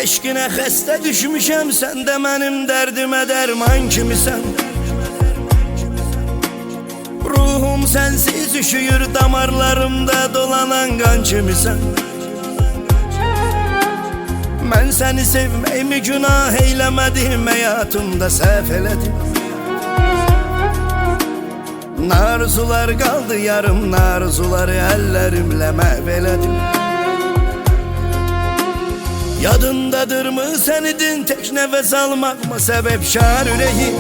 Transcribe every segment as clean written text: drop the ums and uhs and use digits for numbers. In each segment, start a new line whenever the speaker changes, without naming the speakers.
Eşqinə xəstə düşmüşəm, sən də mənim dərdimə dərman kimisən. Ruhum sənsiz üşüyür, damarlarımda dolanan qan kimisən. Mən səni sevməyimi günah eyləmədim, həyatımda səhv elədim. Narzular qaldı yarım, narzuları əllərimlə məhv elədim. Yadındadırmı sən idin tək nəfəs almaqma səbəbkar ürəyim?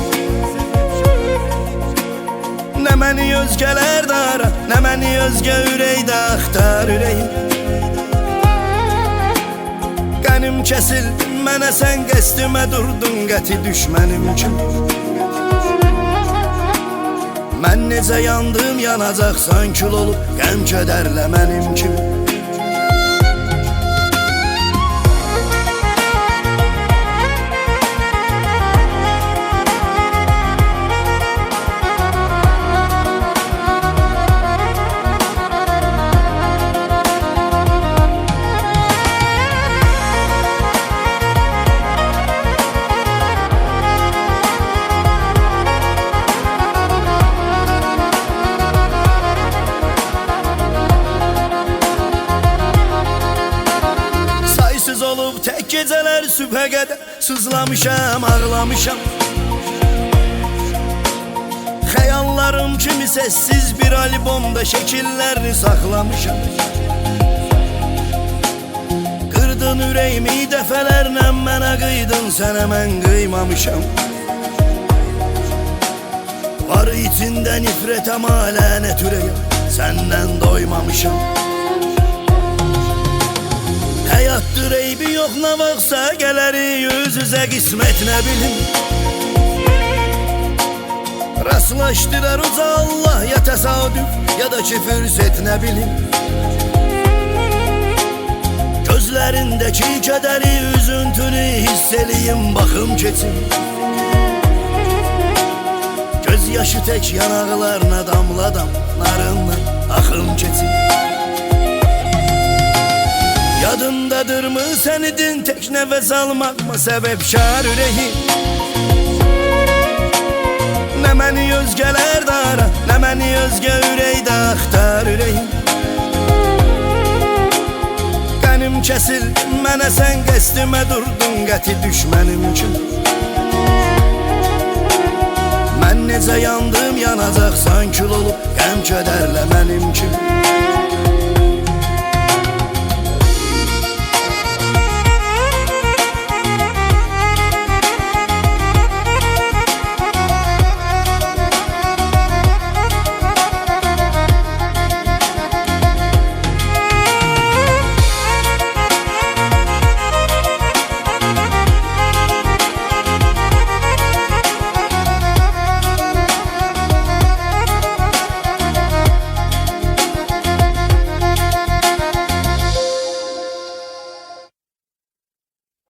Nə məni özgələr də ara, nə məni özgə ürəkdə axtar ürəyim. Qənim kəsildi mənə, sən qəsdimə durdun qəti düşmənim kimi. Mən necə yandım, yanacaqsan kül olub, qəm kədərlə mənim kimi. Olub tək gecələr sübhə qədər sızlamışam, ağlamışam. Xəyallarım kimi səssiz bir albomda şəkillərini saxlamışam. Qırdın ürəyimi dəfələrlə, mənə qıydın, sənə mən qıymamışam. Var içində nifrət, amma lənət ürəyim, səndən doymamışam. Həyatdır eybi yox, nə vaxtsa gələrik yüz üzə, qismət nə bilim. Rastlaşdırar uca Allah, ya təsadüf ya da ki fürsət nə bilim. Gözlərindəki kədəri, üzüntünü hiss eləyim, baxım keçim. Göz yaşı tək yanaqlarına damla damlarından axım keçim. Yadındadırmı sən idin tək nəfəs almaqma səbəbkar ürəyim? Nə məni özgələr də ara, nə məni özgə ürəkdə axtar ürəyim. Qənim kəsildi mənə, sən qəsdimə durdun qəti düşmənim kimi. Mən necə yandım, yanacaqsan kül olub, qəm kədərlə mənim kimi.